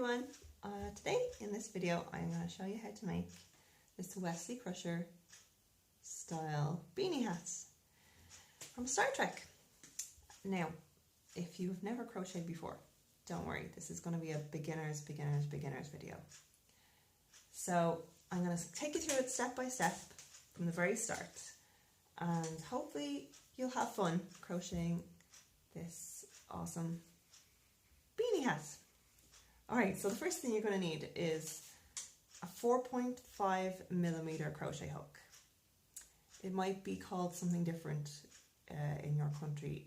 everyone, today in this video I'm going to show you how to make this Wesley Crusher style beanie hats from Star Trek. Now, if you've never crocheted before, don't worry, this is going to be a beginner's video. So I'm going to take you through it step by step from the very start, and hopefully you'll have fun crocheting this awesome beanie hat. Alright, so the first thing you're going to need is a 4.5mm crochet hook. It might be called something different in your country,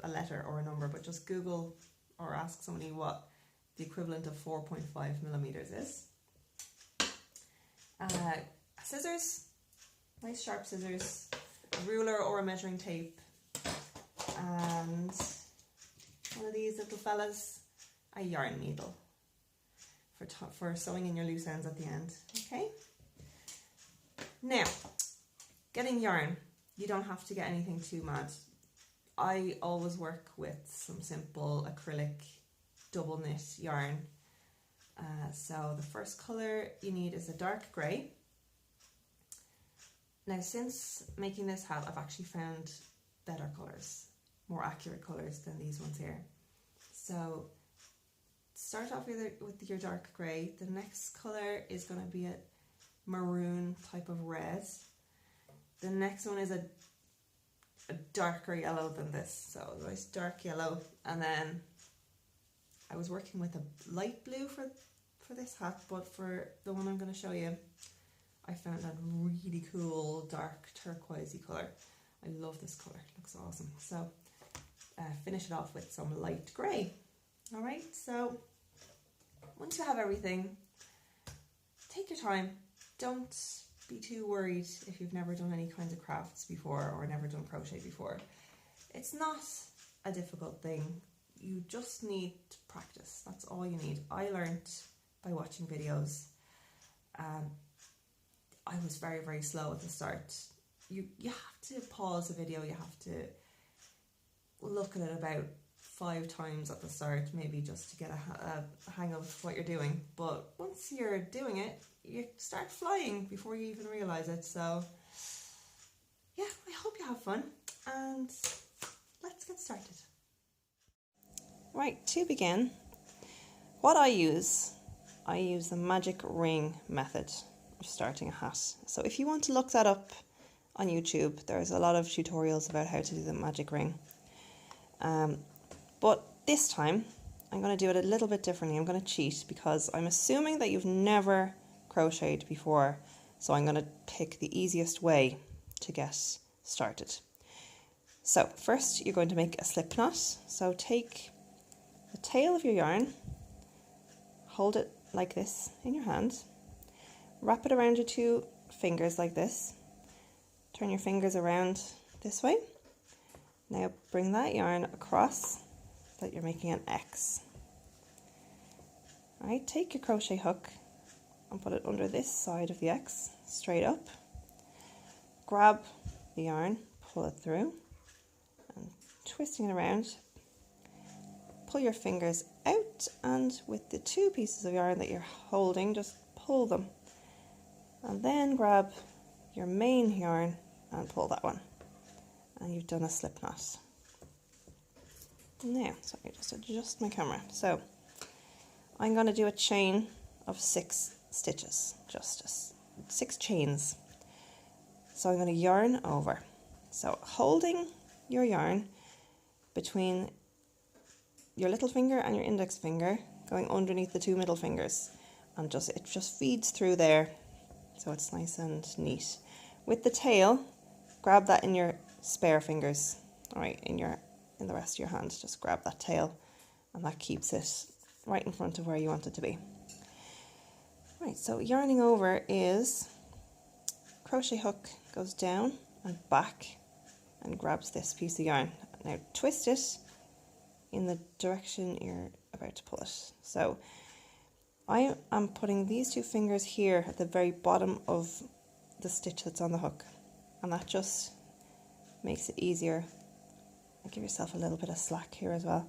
a letter or a number, but just Google or ask somebody what the equivalent of 4.5mm is. Scissors, nice sharp scissors, a ruler or a measuring tape, and one of these little fellas, a yarn needle for sewing in your loose ends at the end. Okay. Now, getting yarn, you don't have to get anything too mad. I always work with some simple acrylic double knit yarn. So the first colour you need is a dark grey. Now, since making this hat, I've actually found better colours, more accurate colours than these ones here. So start off with your dark grey. The next colour is going to be a maroon type of red. The next one is a darker yellow than this, so a nice dark yellow. And then I was working with a light blue for this hat, but for the one I'm going to show you, I found a really cool dark turquoisey colour. I love this colour, it looks awesome. So finish it off with some light grey. Alright, so once you have everything, take your time. Don't be too worried if you've never done any kinds of crafts before or never done crochet before. It's not a difficult thing. You just need practice. That's all you need. I learned by watching videos. I was very slow at the start. You have to pause the video. You have to look at it about 5 times at the start, maybe just to get a hang of what you're doing. But once you're doing it, you start flying before you even realise it. So yeah, I hope you have fun, and let's get started. Right, to begin, what I use the magic ring method of starting a hat. So if you want to look that up on YouTube, there's a lot of tutorials about how to do the magic ring. But this time, I'm going to do it a little bit differently. I'm going to cheat because I'm assuming that you've never crocheted before. So I'm going to pick the easiest way to get started. So first, you're going to make a slip knot. So take the tail of your yarn, hold it like this in your hand, wrap it around your 2 fingers like this, turn your fingers around this way. Now bring that yarn across so that you're making an X. Alright, take your crochet hook and put it under this side of the X, straight up. Grab the yarn, pull it through, and twisting it around, pull your fingers out, and with the 2 pieces of yarn that you're holding, just pull them. And then grab your main yarn and pull that one. And you've done a slip knot. Now, sorry, just adjust my camera. So I'm going to do a chain of 6 stitches, just 6 chains. So I'm going to yarn over. So holding your yarn between your little finger and your index finger, going underneath the 2 middle fingers, and it just feeds through there, so it's nice and neat. With the tail, grab that in your spare fingers, all right, in the rest of your hand. Just grab that tail, and that keeps it right in front of where you want it to be. Right, so yarning over is crochet hook goes down and back and grabs this piece of yarn. Now twist it in the direction you're about to pull it. So I am putting these 2 fingers here at the very bottom of the stitch that's on the hook, and that just makes it easier. Give yourself a little bit of slack here as well.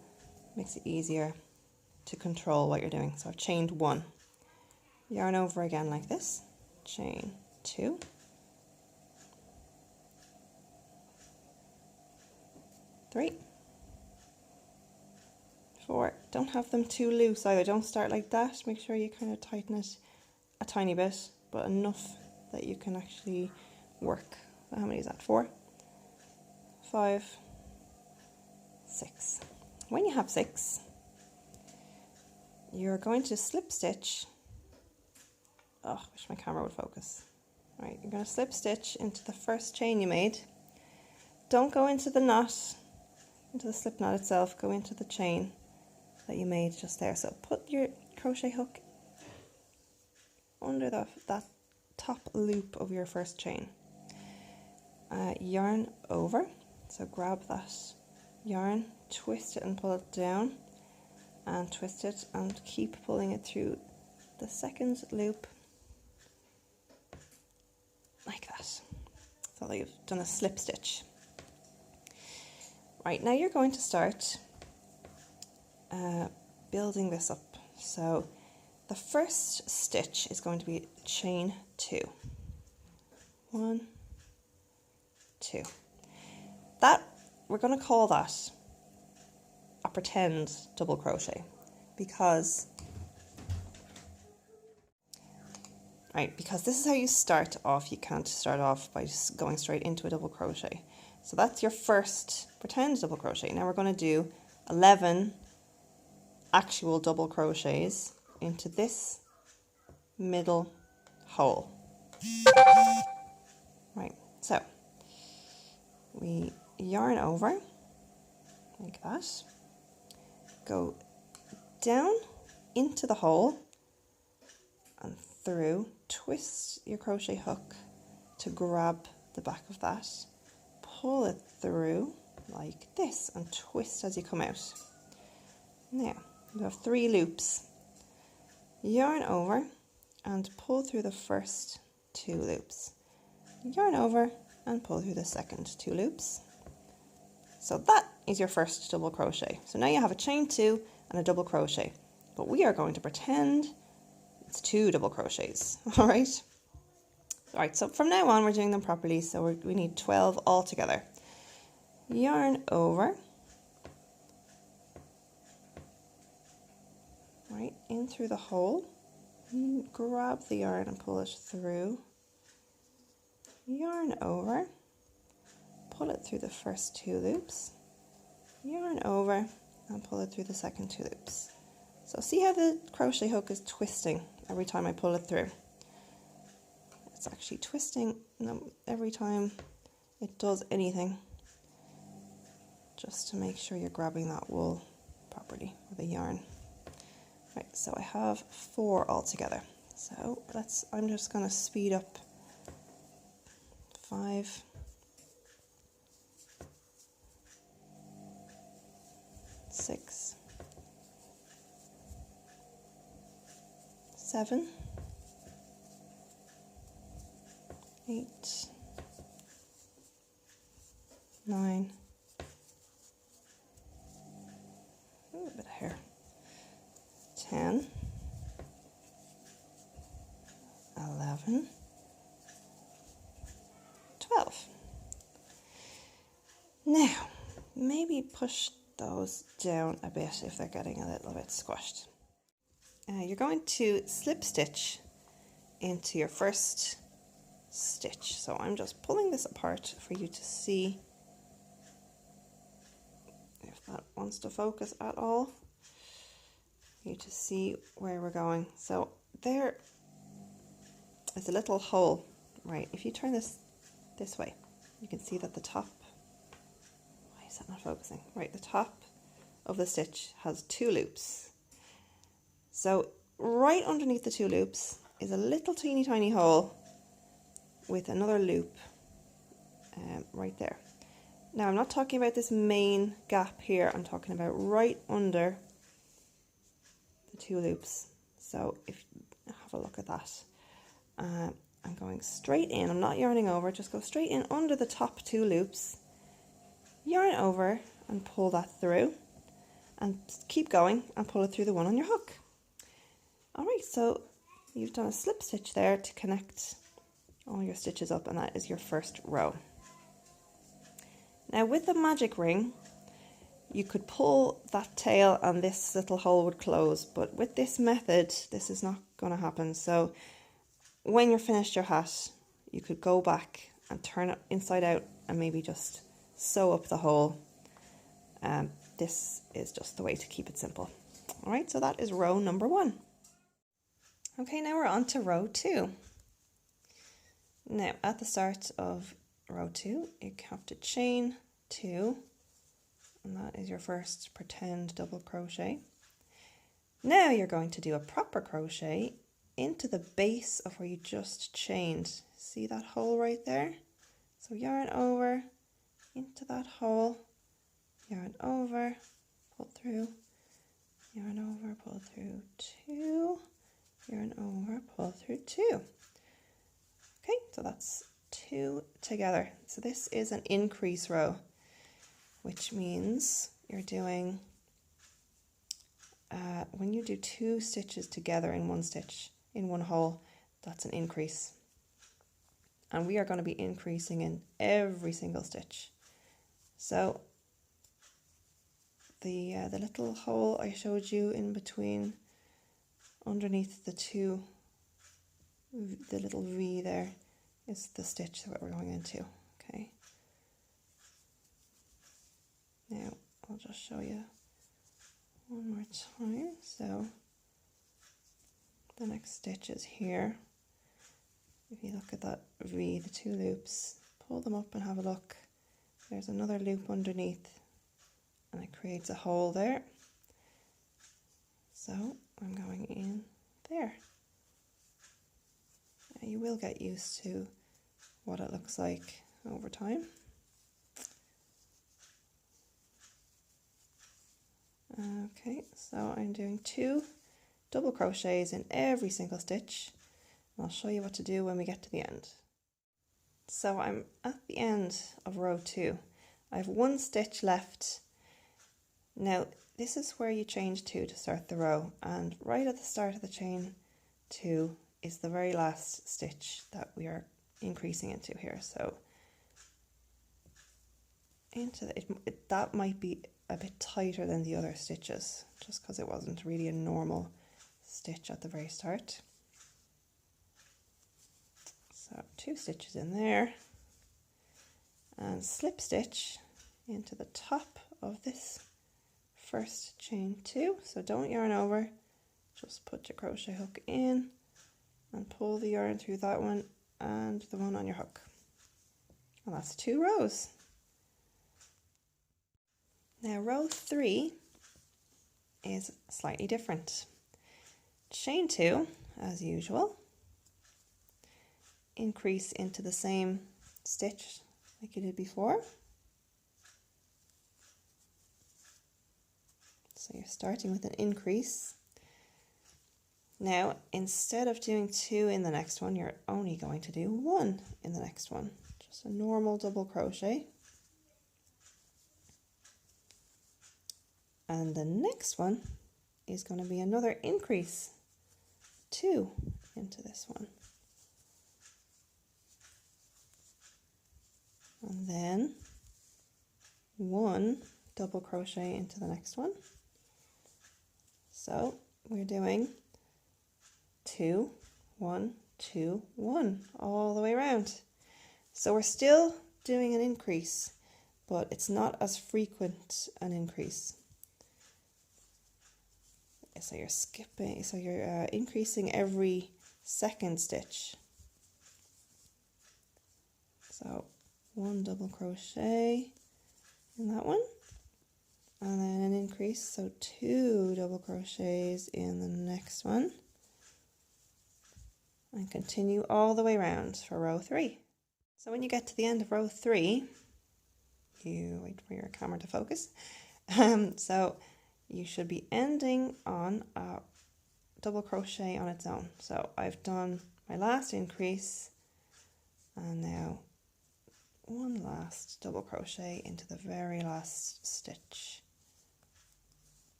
Makes it easier to control what you're doing. So I've chained 1, yarn over again like this, chain 2, 3, 4. Don't have them too loose either. Don't start like that. Make sure you kind of tighten it a tiny bit, but enough that you can actually work. How many is that? 4, 5, 6. When you have 6, you're going to slip stitch. Oh, I wish my camera would focus. Right, you're going to slip stitch into the first chain you made. Don't go into the knot, into the slip knot itself. Go into the chain that you made just there. So put your crochet hook under that top loop of your first chain. Yarn over. So grab that yarn, twist it and pull it down, and twist it and keep pulling it through the second loop like that, so that you've done a slip stitch. Right, now you're going to start building this up. So the first stitch is going to be chain 2. 1, 2. That, we're going to call that a pretend double crochet, because this is how you start off. You can't start off by just going straight into a double crochet. So that's your first pretend double crochet. Now we're going to do 11 actual double crochets into this middle hole. Right, so we yarn over like that, go down into the hole and through, twist your crochet hook to grab the back of that, pull it through like this and twist as you come out. Now you have 3 loops. Yarn over and pull through the first 2 loops. Yarn over and pull through the second 2 loops. So that is your first double crochet. So now you have a chain 2 and a double crochet, but we are going to pretend it's 2 double crochets. All right, so from now on we're doing them properly, so we need 12 all together. Yarn over, right in through the hole, grab the yarn and pull it through, yarn over, pull it through the first 2 loops, yarn over and pull it through the second 2 loops. So see how the crochet hook is twisting every time I pull it through? It's actually twisting every time it does anything, just to make sure you're grabbing that wool properly with the yarn. Right, so I have 4 altogether. So I'm just going to speed up. 5, 6, 7, 8, 9, a bit of hair, 10, 11, 12. Now, maybe push those down a bit if they're getting a little bit squashed. You're going to slip stitch into your first stitch. So I'm just pulling this apart for you to see if that wants to focus at all, for you to see where we're going. So there is a little hole, right? If you turn this way, you can see that the top, why is that not focusing? Right, the top of the stitch has 2 loops. So right underneath the 2 loops is a little teeny tiny hole with another loop right there. Now I'm not talking about this main gap here, I'm talking about right under the 2 loops. So if you have a look at that, I'm going straight in, I'm not yarning over, just go straight in under the top 2 loops, yarn over and pull that through. and keep going and pull it through the one on your hook. Alright, so you've done a slip stitch there to connect all your stitches up, and that is your first row. Now with the magic ring, you could pull that tail and this little hole would close, but with this method, this is not going to happen. So when you're finished your hat, you could go back and turn it inside out and maybe just sew up the hole. This is just the way to keep it simple. All right, so that is row number 1. Okay, now we're on to row 2. Now at the start of row 2, you have to chain 2, and that is your first pretend double crochet. Now you're going to do a proper crochet into the base of where you just chained. See that hole right there? So yarn over into that hole, yarn over, pull through, yarn over, pull through 2, yarn over, pull through 2. Okay, so that's 2 together. So this is an increase row, which means you're doing, when you do 2 stitches together in one stitch, in one hole, that's an increase. And we are going to be increasing in every single stitch. So the little hole I showed you in between, underneath the little V there, is the stitch that we're going into. Okay. Now I'll just show you one more time. So the next stitch is here. If you look at that V, the 2 loops, pull them up and have a look. There's another loop underneath and it creates a hole there. So I'm going in there. Now you will get used to what it looks like over time. Okay, so I'm doing 2 double crochets in every single stitch. I'll show you what to do when we get to the end. So I'm at the end of row 2. I have 1 stitch left. Now this is where you change 2 to start the row, and right at the start of the chain 2 is the very last stitch that we are increasing into here. So into that might be a bit tighter than the other stitches, just because it wasn't really a normal stitch at the very start. So 2 stitches in there, and slip stitch into the top of this first chain 2. So don't yarn over, just put your crochet hook in and pull the yarn through that one and the one on your hook. And that's 2 rows. Now row 3 is slightly different. Chain 2 as usual. Increase into the same stitch like you did before. So you're starting with an increase. Now, instead of doing 2 in the next one, you're only going to do 1 in the next one. Just a normal double crochet. And the next one is going to be another increase, 2 into this one. And then 1 double crochet into the next one. So we're doing 2, 1, 2, 1 all the way around. So we're still doing an increase, but it's not as frequent an increase. So you're skipping, so you're increasing every second stitch. So 1 double crochet in that one, and then an increase, so 2 double crochets in the next one, and continue all the way around for row 3. So when you get to the end of row 3, you wait for your camera to focus. So you should be ending on a double crochet on its own. So I've done my last increase, and now 1 last double crochet into the very last stitch.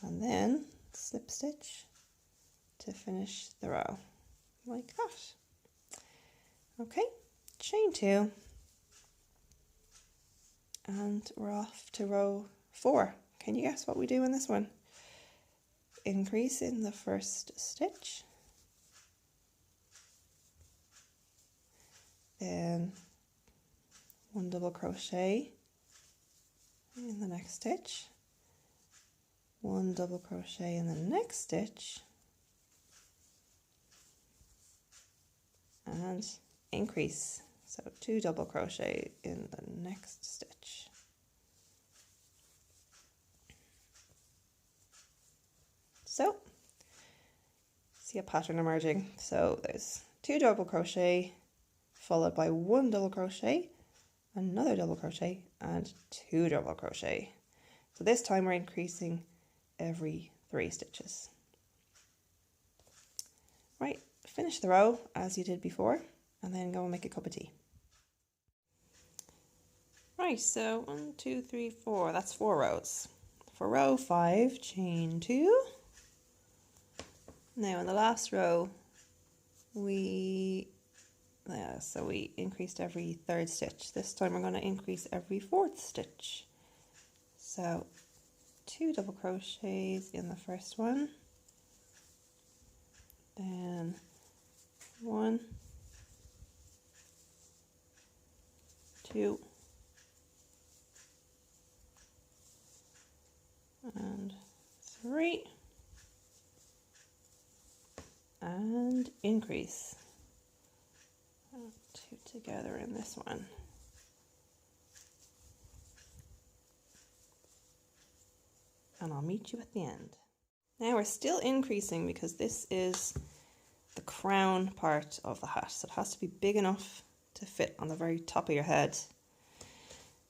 and then slip stitch to finish the row, like that. Okay, chain 2, and we're off to row 4. Can you guess what we do in this one? Increase in the first stitch, then 1 double crochet in the next stitch, 1 double crochet in the next stitch, and increase. So 2 double crochet in the next stitch. So, see a pattern emerging. So there's 2 double crochet, followed by 1 double crochet, another double crochet, and 2 double crochet. So this time we're increasing every 3 stitches. Right, finish the row as you did before, and then go and make a cup of tea. Right, so 1, 2, 3, 4, that's 4 rows. For row 5, chain 2. Now in the last row, we increased every 3rd stitch. This time we're going to increase every 4th stitch. So 2 double crochets in the first one, then 1, 2, and 3, and increase. 2 together in this one. And I'll meet you at the end. Now we're still increasing because this is the crown part of the hat, so it has to be big enough to fit on the very top of your head.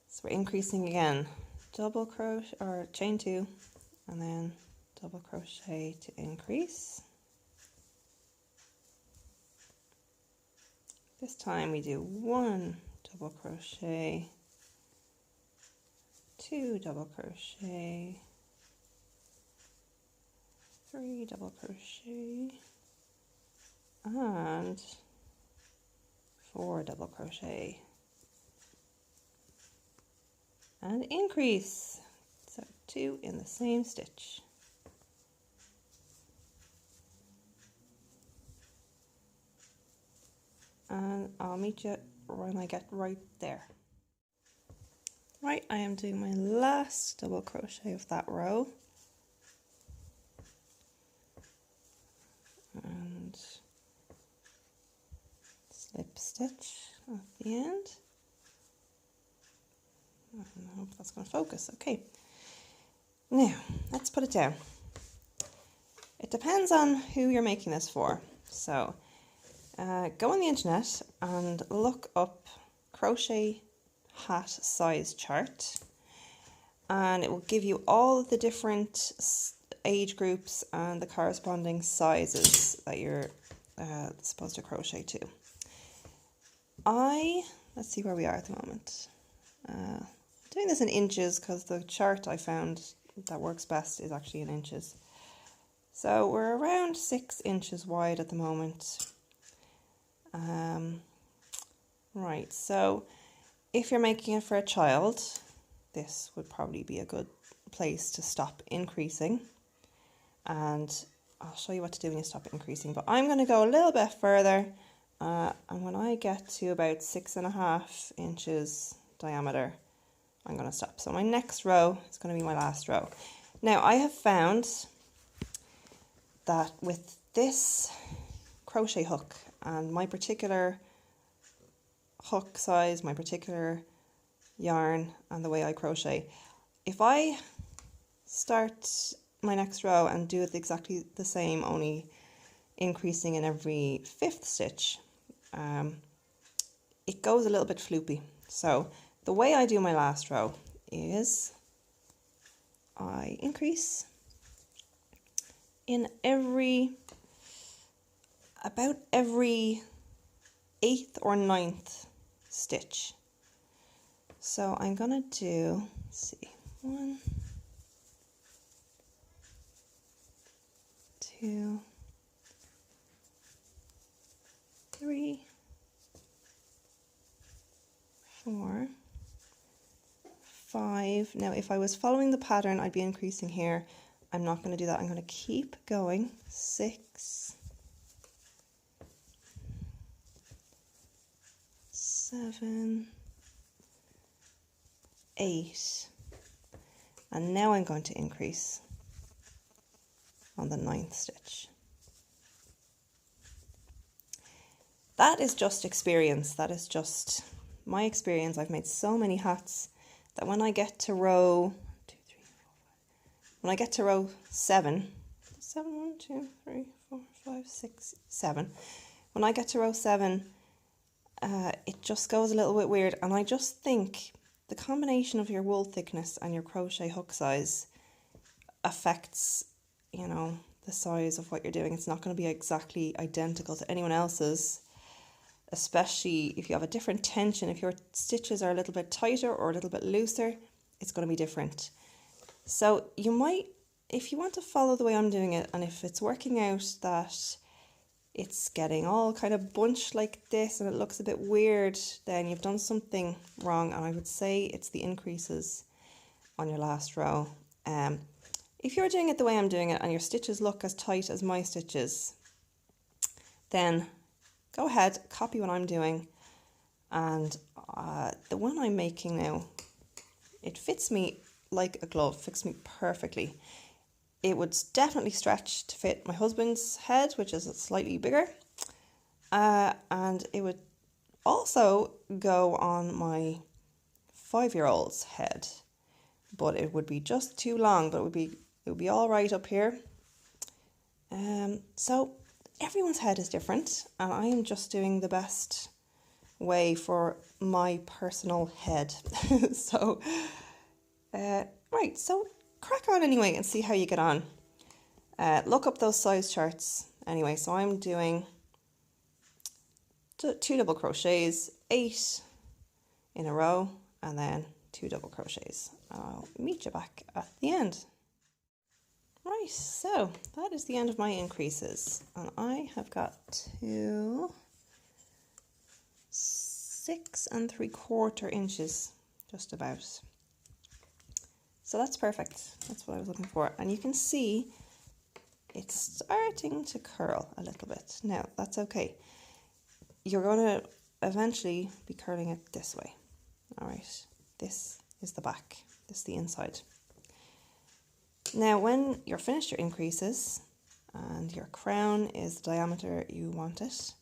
So we're increasing again, double crochet or chain 2, and then double crochet to increase. This time we do 1 double crochet, 2 double crochet, 3 double crochet, and 4 double crochet, and increase. So 2 in the same stitch. And I'll meet you when I get right there. Right, I am doing my last double crochet of that row. And slip stitch at the end. I hope that's going to focus. Okay, now let's put it down. It depends on who you're making this for. So go on the internet and look up crochet hat size chart, and it will give you all the different age groups and the corresponding sizes that you're supposed to crochet to. Let's see where we are at the moment. Doing this in inches because the chart I found that works best is actually in inches. So we're around 6 inches wide at the moment. Right, so if you're making it for a child, this would probably be a good place to stop increasing, and I'll show you what to do when you stop increasing, but I'm going to go a little bit further, and when I get to about 6.5 inches diameter, I'm going to stop. So my next row is going to be my last row. Now I have found that with this crochet hook and my particular hook size, my particular yarn, and the way I crochet, if I start my next row and do it exactly the same, only increasing in every 5th stitch, it goes a little bit floopy. So the way I do my last row is I increase in about every 8th or 9th stitch. So I'm gonna do, let's see, 1, 2, 3, 4, 5. Now if I was following the pattern, I'd be increasing here. I'm not going to do that. I'm going to keep going. 6, 7, 8, and now I'm going to increase on the 9th stitch. That is just experience. That is just my experience. I've made so many hats that when I get to row 2, 3, 4, 5, when I get to row 7, 1, 2, 3, 4, 5, 6, 7, when I get to row 7, it just goes a little bit weird, and I just think the combination of your wool thickness and your crochet hook size affects, you know, the size of what you're doing. It's not going to be exactly identical to anyone else's, especially if you have a different tension. If your stitches are a little bit tighter or a little bit looser, it's going to be different. So you might, if you want to follow the way I'm doing it, and if it's working out that it's getting all kind of bunched like this and it looks a bit weird, then you've done something wrong, and I would say it's the increases on your last row. If you're doing it the way I'm doing it and your stitches look as tight as my stitches, then go ahead, copy what I'm doing. And the one I'm making now, it fits me like a glove, fits me perfectly. It would definitely stretch to fit my husband's head, which is slightly bigger. And it would also go on my 5-year-old's head, but it would be just too long, but it would be all right up here. So everyone's head is different, and I am just doing the best way for my personal head. So, right, so crack on anyway and see how you get on. Look up those size charts anyway. So I'm doing 2 double crochets, 8 in a row, and then 2 double crochets. I'll meet you back at the end. Right, so that is the end of my increases, and I have got to 6 3/4 inches, just about. So that's perfect. That's what I was looking for. And you can see it's starting to curl a little bit. Now, that's okay. You're going to eventually be curling it this way. All right, this is the back. This is the inside. Now, when you're finished your increases and your crown is the diameter you want it,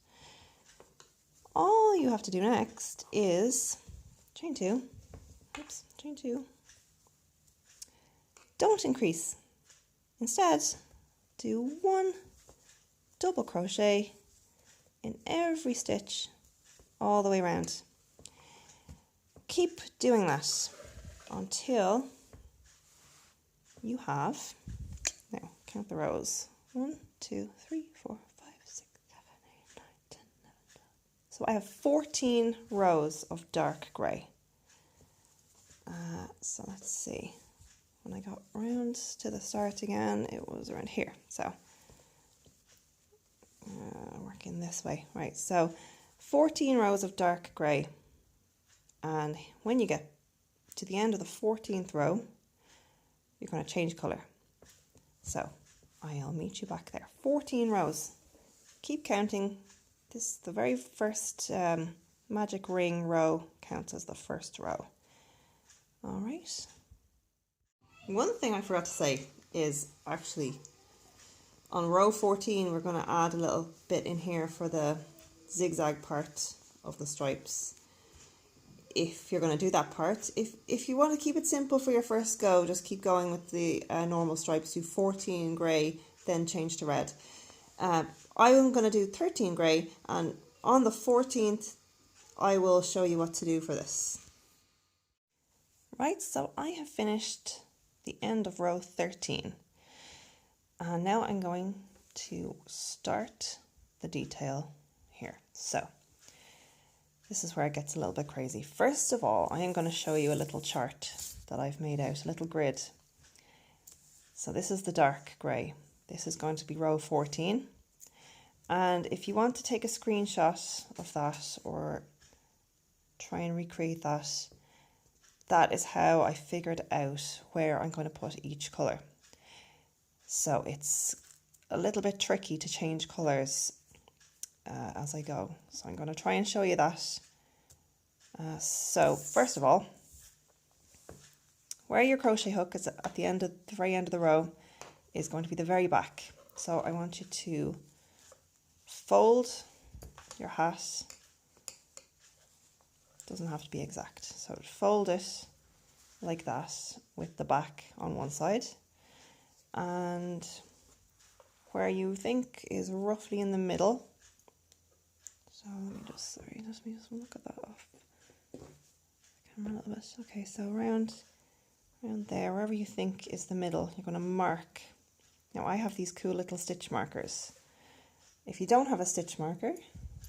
all you have to do next is chain 2. Oops, chain 2. Don't increase. Instead, do 1 double crochet in every stitch all the way around. Keep doing that until you have, now count the rows, 1, 2, 3, 4, 5, 6, 7, 8, 9, 10, 11, 12. So I have 14 rows of dark grey. So let's see. When I got round to the start again, it was around here. So working this way. Right, so 14 rows of dark grey. And when you get to the end of the 14th row, you're going to change colour. So I'll meet you back there. 14 rows. Keep counting. This, the very first magic ring row counts as the first row. All right. One thing I forgot to say is actually on row 14 we're going to add a little bit in here for the zigzag part of the stripes. If you're going to do that part, if you want to keep it simple for your first go, just keep going with the normal stripes. Do 14 grey, then change to red. I'm going to do 13 grey, and on the 14th I will show you what to do for this. Right, so I have finished the end of row 13, and now I'm going to start the detail here. So this is where it gets a little bit crazy. First of all, I am going to show you a little chart that I've made out, a little grid. So this is the dark grey. This is going to be row 14. And if you want to take a screenshot of that or try and recreate that, that is how I figured out where I'm going to put each colour. So it's a little bit tricky to change colours as I go. So I'm going to try and show you that. So first of all, where your crochet hook is at the end of the very end of the row is going to be the very back. So I want you to fold your hat. Doesn't have to be exact. So fold it like that with the back on one side, and where you think is roughly in the middle. So let me just look at that off the camera a little bit. Okay, so around there, wherever you think is the middle, you're going to mark. Now I have these cool little stitch markers. If you don't have a stitch marker,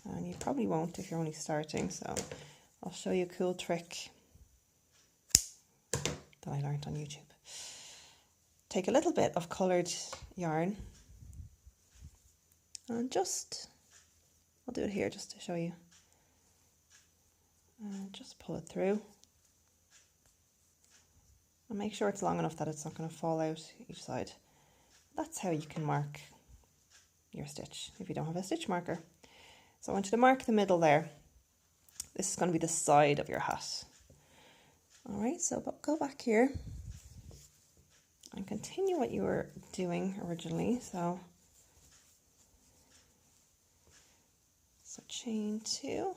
and you probably won't if you're only starting, so I'll show you a cool trick that I learned on YouTube. Take a little bit of coloured yarn and I'll do it here just to show you. Just pull it through. And make sure it's long enough that it's not going to fall out each side. That's how you can mark your stitch if you don't have a stitch marker. So I want you to mark the middle there. This is going to be the side of your hat. Alright, so go back here and continue what you were doing originally. So chain 2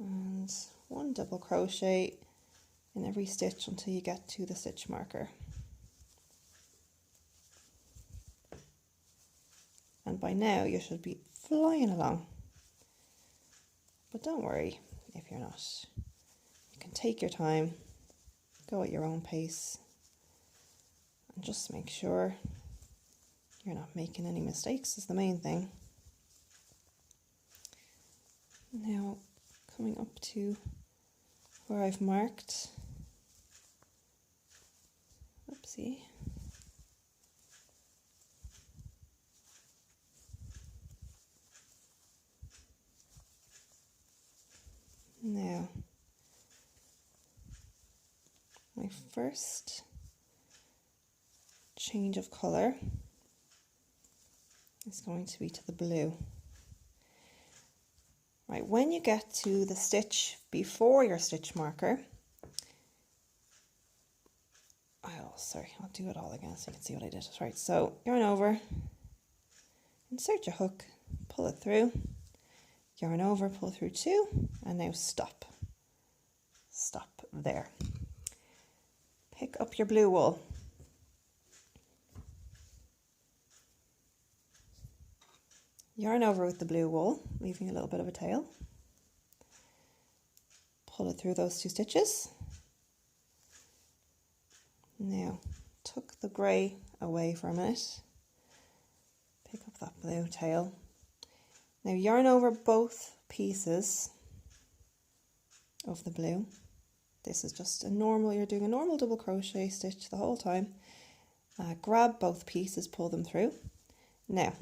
and 1 double crochet in every stitch until you get to the stitch marker. And by now you should be flying along. But don't worry if you're not. You can take your time, go at your own pace, and just make sure you're not making any mistakes is the main thing. Now, coming up to where I've marked, oopsie, now my first change of colour is going to be to the blue. Right, when you get to the stitch before your stitch marker, I'll do it all again so you can see what I did. Right, so yarn over, insert your hook, pull it through, yarn over, pull through 2, and now stop. Stop there. Pick up your blue wool. Yarn over with the blue wool, leaving a little bit of a tail. Pull it through those 2 stitches. Now, tuck the grey away for a minute. Pick up that blue tail. Now yarn over both pieces of the blue. This is just you're doing a normal double crochet stitch the whole time. Grab both pieces, pull them through. Now,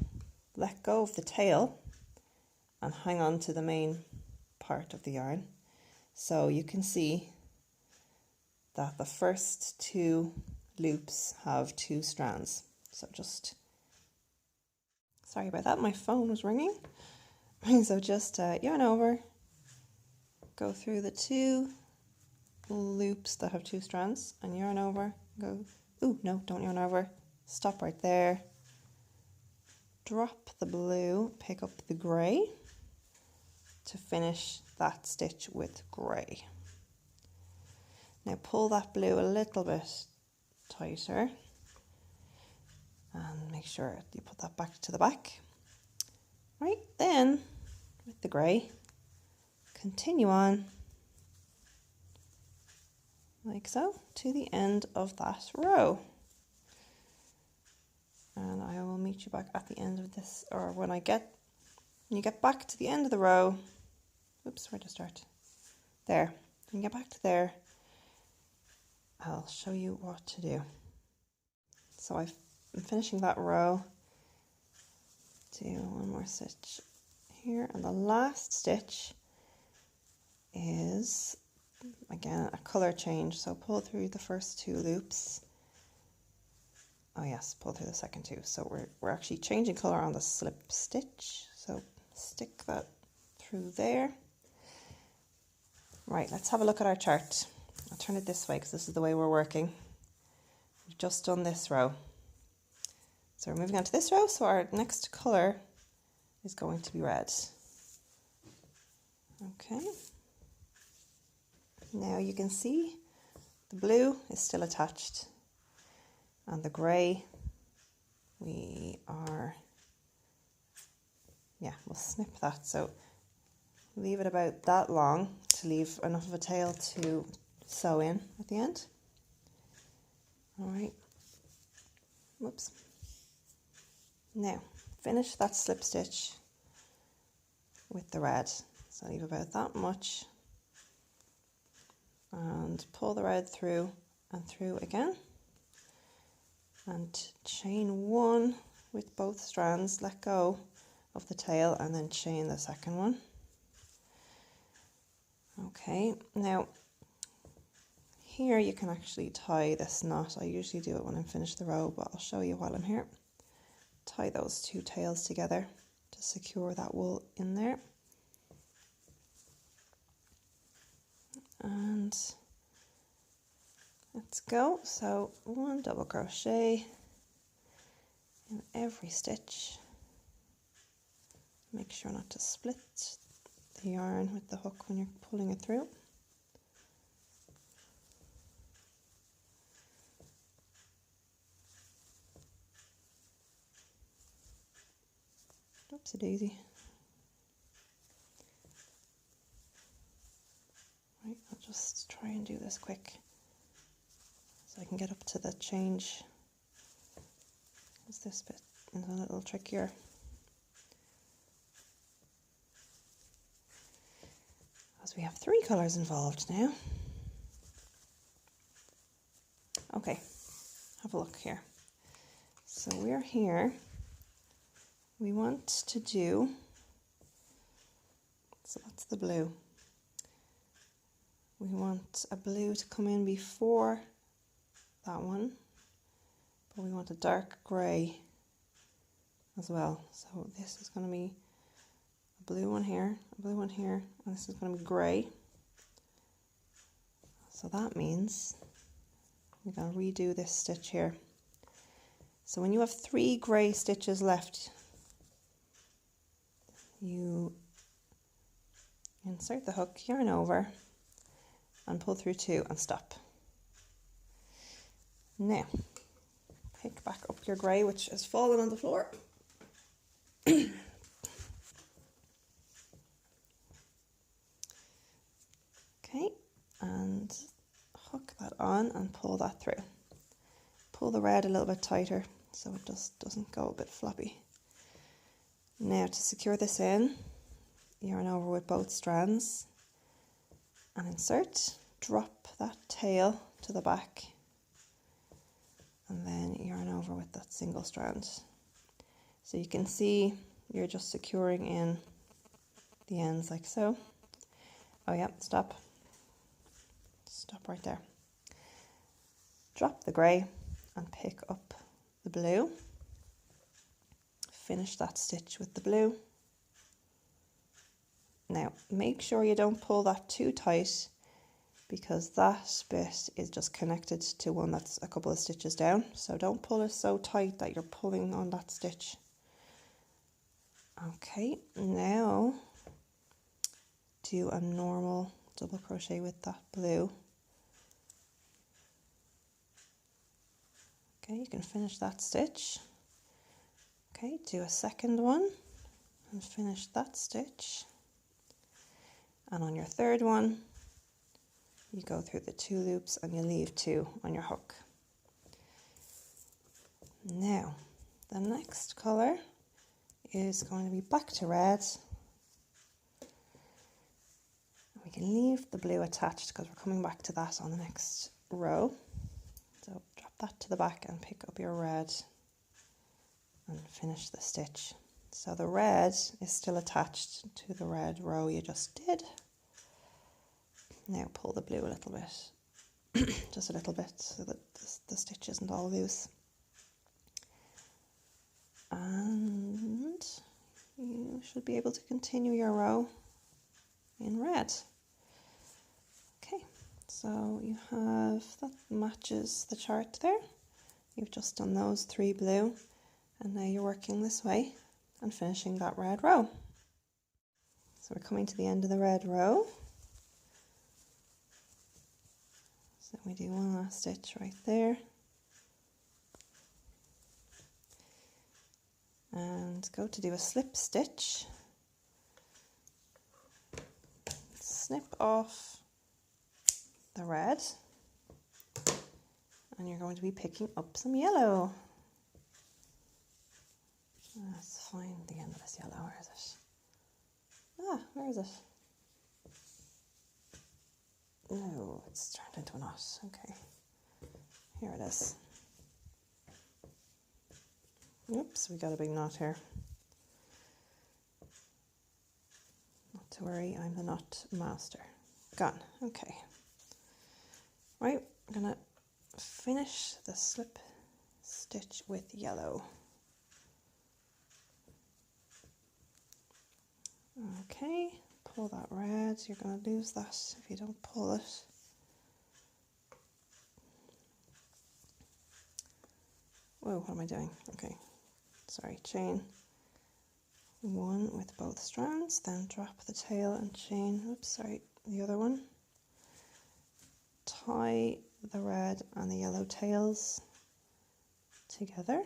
let go of the tail and hang on to the main part of the yarn. So you can see that the first 2 loops have 2 strands. So sorry about that, my phone was ringing. So just yarn over, go through the 2 loops that have 2 strands, and yarn over, don't yarn over, stop right there, drop the blue, pick up the grey to finish that stitch with grey. Now pull that blue a little bit tighter and make sure you put that back to the back. Right, then with the grey, continue on like so to the end of that row. And I will meet you back at the end of this, or when you get back to the end of the row. Oops, where to start? There. When you get back to there, I'll show you what to do. So I've I'm finishing that row. Do one more stitch here, and the last stitch is again a color change, so pull through the first 2 loops. Oh yes, pull through the second 2. So we're actually changing color on the slip stitch, so stick that through there. Right, let's have a look at our chart. I'll turn it this way because this is the way we're working. We've just done this row, so we're moving on to this row, so our next color is going to be red. Okay, now you can see the blue is still attached, and the grey, we'll snip that, so leave it about that long to leave enough of a tail to sew in at the end. All right, whoops. Now finish that slip stitch with the red, so leave about that much and pull the red through and through again, and chain 1 with both strands, let go of the tail and then chain the second one. Okay, now here you can actually tie this knot. I usually do it when I'm finished the row, but I'll show you while I'm here. Tie those 2 tails together to secure that wool in there. And let's go. So 1 double crochet in every stitch. Make sure not to split the yarn with the hook when you're pulling it through. Oopsie daisy. Right, I'll just try and do this quick so I can get up to the change, because this bit is a little trickier. As we have 3 colours involved now. Okay, have a look here. So we're here. We want to do, so that's the blue. We want a blue to come in before that one, but we want a dark grey as well. So this is going to be a blue one here, a blue one here, and this is going to be grey. So that means we're going to redo this stitch here. So when you have 3 grey stitches left, you insert the hook, yarn over, and pull through 2 and stop. Now, pick back up your grey, which has fallen on the floor. Okay, and hook that on and pull that through. Pull the red a little bit tighter so it just doesn't go a bit floppy. Now to secure this in, yarn over with both strands and insert, drop that tail to the back, and then yarn over with that single strand. So you can see you're just securing in the ends like so. Oh yeah, stop. Stop right there. Drop the grey and pick up the blue. Finish that stitch with the blue. Now make sure you don't pull that too tight, because that bit is just connected to one that's a couple of stitches down. So don't pull it so tight that you're pulling on that stitch. Okay, now do a normal double crochet with that blue. Okay, you can finish that stitch. Okay, do a second one and finish that stitch. And on your third one, you go through the 2 loops and you leave 2 on your hook. Now, the next colour is going to be back to red. We can leave the blue attached because we're coming back to that on the next row. So drop that to the back and pick up your red and finish the stitch. So the red is still attached to the red row you just did. Now pull the blue a little bit, just a little bit, so that the stitch isn't all loose. And you should be able to continue your row in red. Okay, so you have, that matches the chart there. You've just done those 3 blue, and now you're working this way and finishing that red row. So we're coming to the end of the red row. So we do one last stitch right there. And go to do a slip stitch. Snip off the red. And you're going to be picking up some yellow. Let's find the end of this yellow. Where is it? Ah, where is it? No, it's turned into a knot. Okay, here it is. Oops, we got a big knot here. Not to worry, I'm the knot master. Gone. Okay. Right, I'm gonna finish the slip stitch with yellow. Okay, pull that red. You're going to lose that if you don't pull it. Whoa, what am I doing? Okay, sorry, chain 1 with both strands, then drop the tail and chain, oops, sorry, the other one. Tie the red and the yellow tails together.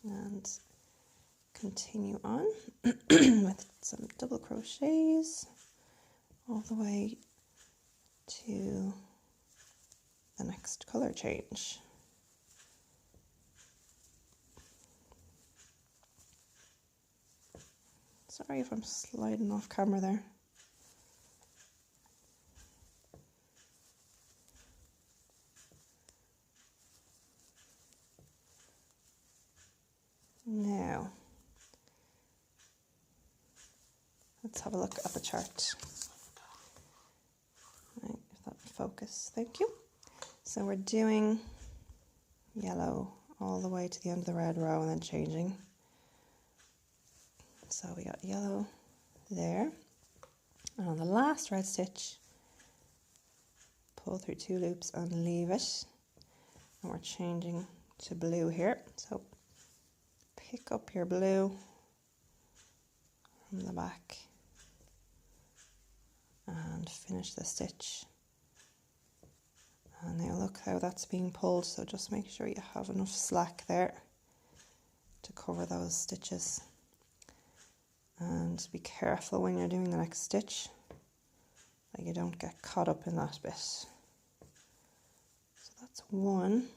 And continue on with some double crochets all the way to the next color change. Sorry if I'm sliding off camera there. Now, let's have a look at the chart. Right, if that would focus, thank you. So we're doing yellow all the way to the end of the red row and then changing. So we got yellow there. And on the last red stitch, pull through 2 loops and leave it. And we're changing to blue here. So pick up your blue from the back and finish the stitch. And now look how that's being pulled, so just make sure you have enough slack there to cover those stitches. And be careful when you're doing the next stitch that you don't get caught up in that bit. So that's 1.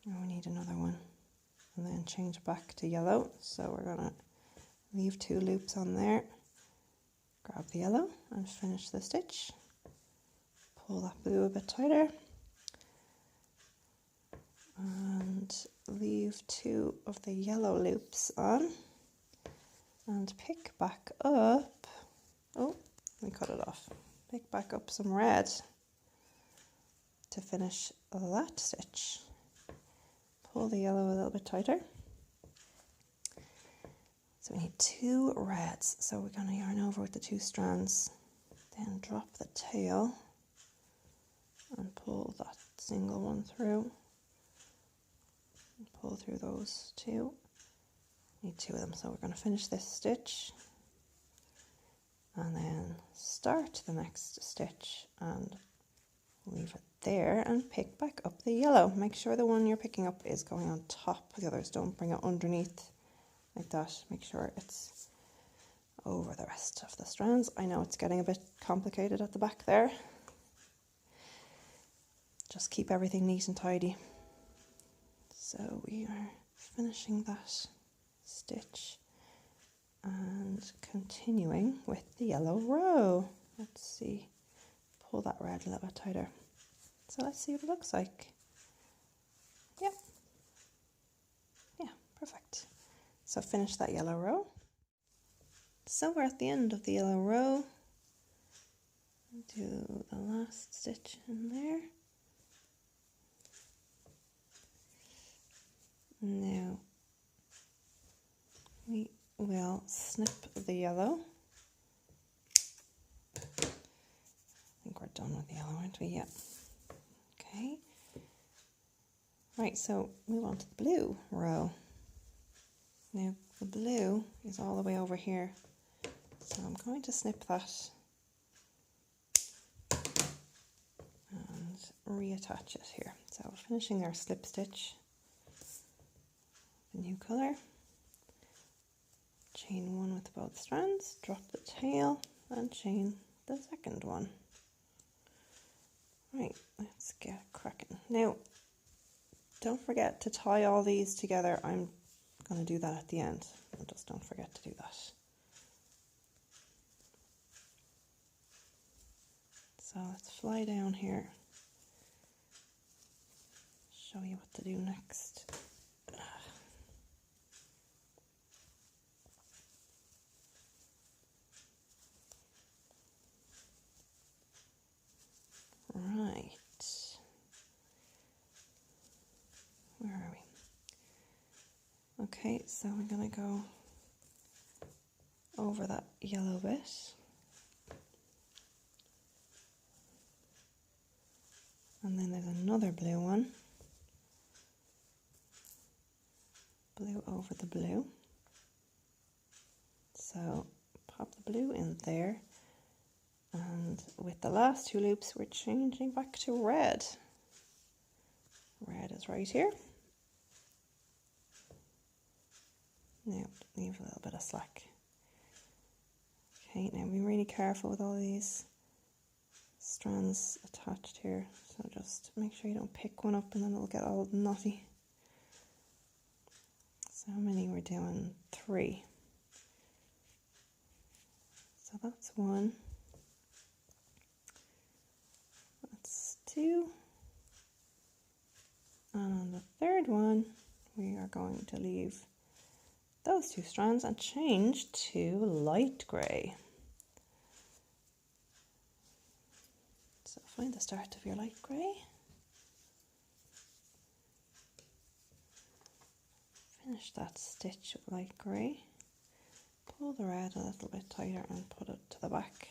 Now we need another one. And then change back to yellow. So we're going to leave 2 loops on there, grab the yellow and finish the stitch. Pull that blue a bit tighter and leave 2 of the yellow loops on and pick back up, oh, we cut it off, pick back up some red to finish that stitch. Pull the yellow a little bit tighter. So we need 2 reds. So we're going to yarn over with the 2 strands, then drop the tail and pull that single one through. And pull through those 2. Need 2 of them. So we're going to finish this stitch and then start the next stitch and leave it there and pick back up the yellow. Make sure the one you're picking up is going on top of the others. Don't bring it underneath like that. Make sure it's over the rest of the strands. I know it's getting a bit complicated at the back there. Just keep everything neat and tidy. So we are finishing that stitch and continuing with the yellow row. Let's see, pull that red a little bit tighter. So let's see what it looks like. Yep. Yeah, perfect. So finish that yellow row. So we're at the end of the yellow row. Do the last stitch in there. Now we will snip the yellow. I think we're done with the yellow, aren't we? Yeah. Okay. Right, so move on to the blue row. Now the blue is all the way over here, so I'm going to snip that and reattach it here. So finishing our slip stitch, the new colour, chain one with both strands, drop the tail and chain the second one. Right, let's get cracking. Now, don't forget to tie all these together. I'm going to do that at the end. Just don't forget to do that. So let's fly down here. Show you what to do next. Right. Where are we? Okay, so we're going to go over that yellow bit. And then there's another blue one. Blue over the blue. So pop the blue in there. And with the last two loops, we're changing back to red. Red is right here. Now, leave a little bit of slack. Okay, now be really careful with all these strands attached here. So just make sure you don't pick one up and then it'll get all knotty. So how many we're doing? 3. So that's 1. That's 2. And on the third one, we are going to leave those 2 strands and change to light grey. So find the start of your light grey. Finish that stitch with light grey. Pull the red a little bit tighter and put it to the back.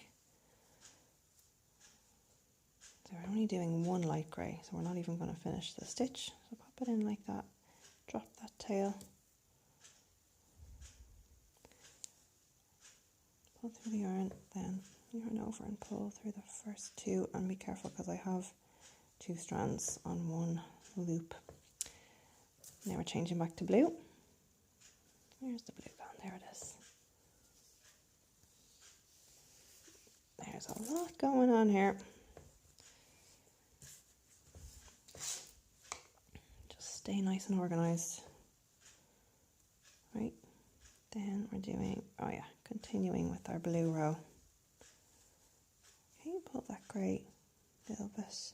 So we're only doing 1 light grey, so we're not even going to finish the stitch. So pop it in like that, drop that tail, pull through the yarn, then yarn over and pull through the first 2, and be careful because I have 2 strands on 1 loop. Now we're changing back to blue. Where's the blue gone? There it is. There's a lot going on here. Just stay nice and organised. Right, then we're doing, oh yeah, continuing with our blue row. Okay, pull that grey little bit.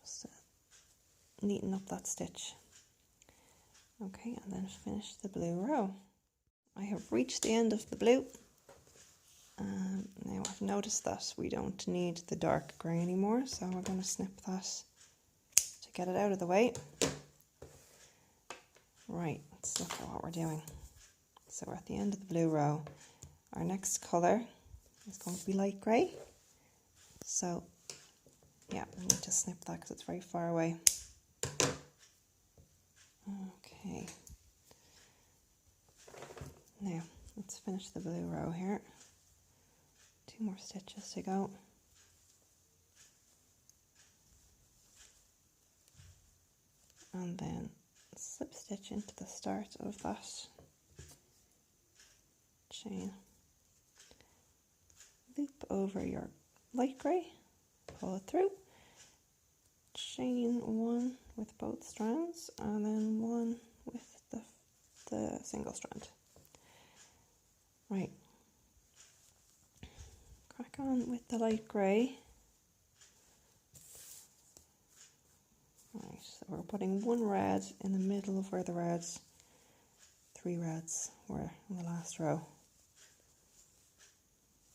Just neaten up that stitch. Okay, and then finish the blue row. I have reached the end of the blue. Now I've noticed that we don't need the dark grey anymore, so we're going to snip that to get it out of the way. Right, let's look at what we're doing. So we're at the end of the blue row. Our next colour is going to be light grey. So yeah, we need to snip that because it's very far away. Okay. Now, let's finish the blue row here. 2 more stitches to go. And then slip stitch into the start of that chain. Loop over your light grey, pull it through, chain 1 with both strands, and then 1 with the single strand. Right, crack on with the light grey. So we're putting one red in the middle of where the reds, 3 reds were in the last row.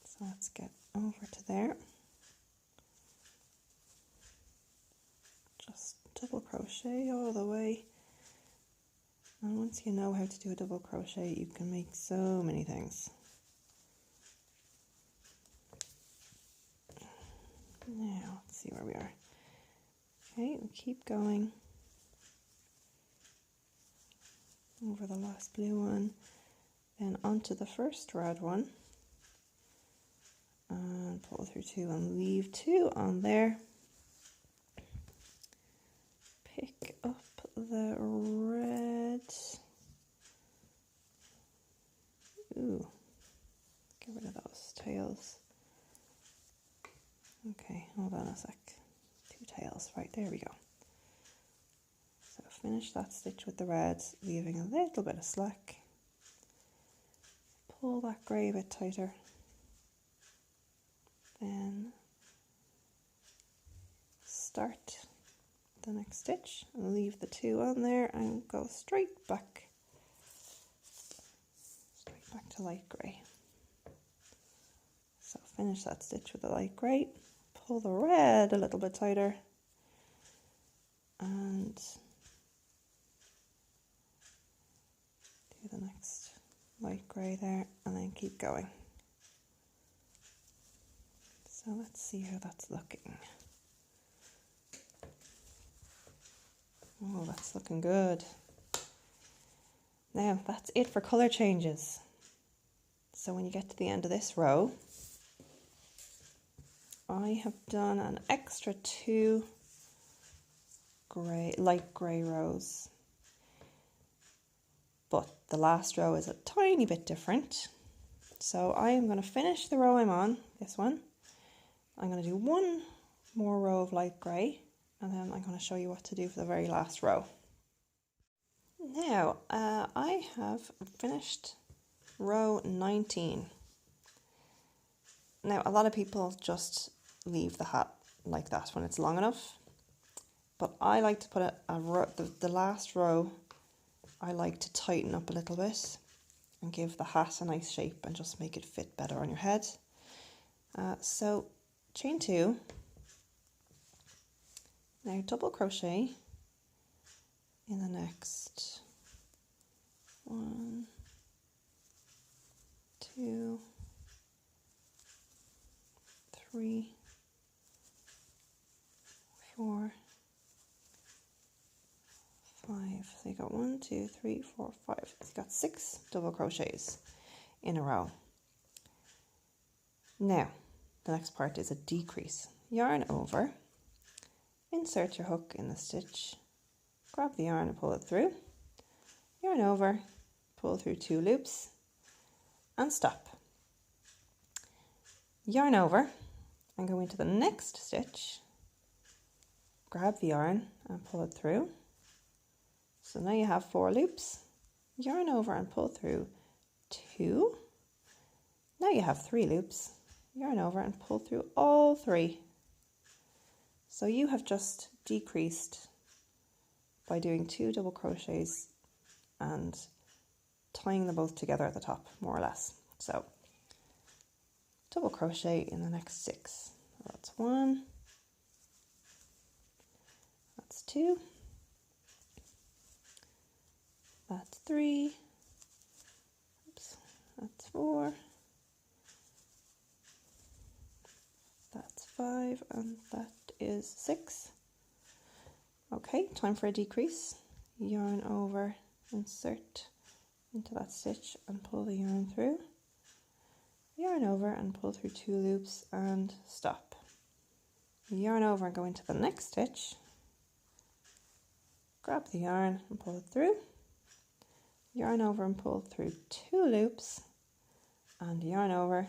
So let's get over to there. Just double crochet all the way. And once you know how to do a double crochet, you can make so many things. Now, let's see where we are. Okay, we keep going over the last blue one, then onto the first red one, and pull through 2 and leave 2 on there. Pick up the red. Ooh, get rid of those tails. Okay, hold on a sec. 2 tails, right, there we go. So finish that stitch with the red, leaving a little bit of slack. Pull that grey a bit tighter. Then start the next stitch and leave the 2 on there and go straight back to light grey. So finish that stitch with the light grey, pull the red a little bit tighter, and do the next light grey there, and then keep going. So let's see how that's looking. Oh, that's looking good. Now that's it for colour changes. So when you get to the end of this row, I have done an extra 2 light grey rows, but the last row is a tiny bit different. So I am going to finish the row I'm on, this one. I'm going to do 1 more row of light grey, and then I'm going to show you what to do for the very last row. Now I have finished row 19. Now a lot of people just leave the hat like that when it's long enough, but I like to put the last row, I like to tighten up a little bit and give the hat a nice shape and just make it fit better on your head. So chain 2, now double crochet in the next 1, 2, 3, 4, 5. So you got 1, 2, 3, 4, 5. So you got 6 double crochets in a row. Now the next part is a decrease. Yarn over, insert your hook in the stitch, grab the yarn and pull it through, yarn over, pull through 2 loops and stop. Yarn over and go into the next stitch, grab the yarn and pull it through. So now you have 4 loops, yarn over and pull through 2. Now you have 3 loops, yarn over and pull through all 3. So you have just decreased by doing 2 double crochets and tying them both together at the top, more or less. So double crochet in the next 6. That's 1, that's 2, that's 3, oops, that's 4, that's 5, and that is 6. Okay, time for a decrease. Yarn over, insert into that stitch and pull the yarn through. Yarn over and pull through 2 loops and stop. Yarn over and go into the next stitch. Grab the yarn and pull it through. Yarn over and pull through 2 loops and yarn over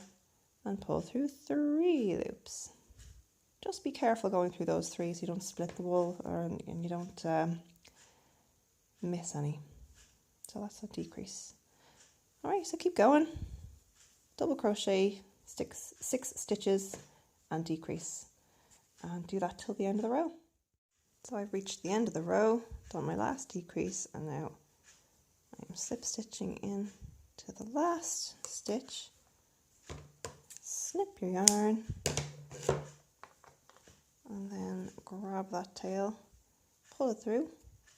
and pull through 3 loops. Just be careful going through those 3 so you don't split the wool and you don't miss any. So that's a decrease. Alright, so keep going. Double crochet, 6 stitches and decrease. And do that till the end of the row. So I've reached the end of the row, done my last decrease, and now I'm slip stitching in to the last stitch. Snip your yarn and then grab that tail, pull it through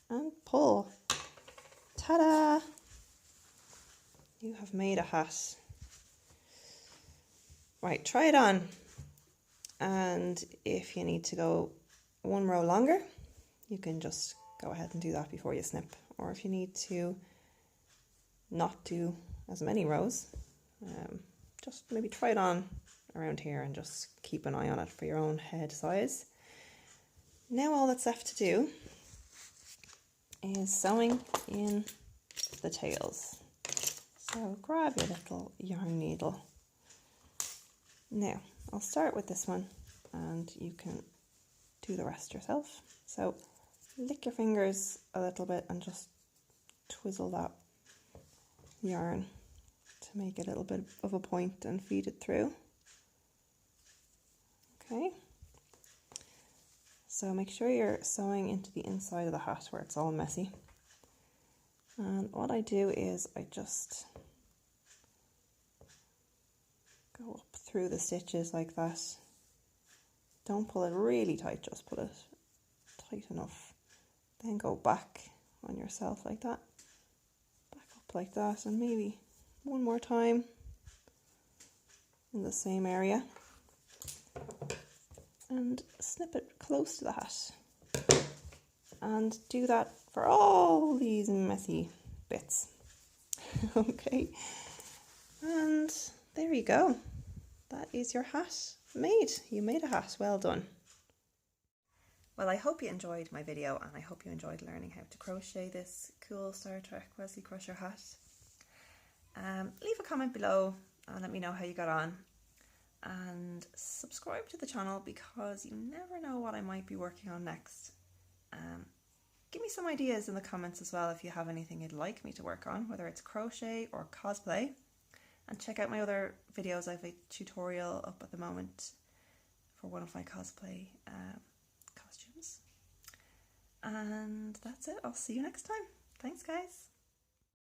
and pull. Ta-da! You have made a hat. Right, try it on, and if you need to go one row longer, you can just go ahead and do that before you snip, or if you need to not do as many rows, just maybe try it on around here and just keep an eye on it for your own head size. Now all that's left to do is sewing in the tails. So grab your little yarn needle. Now I'll start with this one and you can do the rest yourself. So lick your fingers a little bit and just twizzle that yarn to make a little bit of a point and feed it through. Okay, so make sure you're sewing into the inside of the hat where it's all messy. And what I do is I just go up through the stitches like that. Don't pull it really tight, just pull it tight enough. Then go back on yourself like that. Back up like that, and maybe one more time in the same area. And snip it close to the hat. And do that for all these messy bits. Okay, and there you go. That is your hat made. You made a hat. Well done. Well, I hope you enjoyed my video, and I hope you enjoyed learning how to crochet this cool Star Trek Wesley Crusher hat. Leave a comment below and let me know how you got on, and subscribe to the channel because you never know what I might be working on next. Give me some ideas in the comments as well if you have anything you'd like me to work on, whether it's crochet or cosplay. And check out my other videos. I have a tutorial up at the moment for one of my cosplay costumes. And that's it. I'll see you next time. Thanks, guys.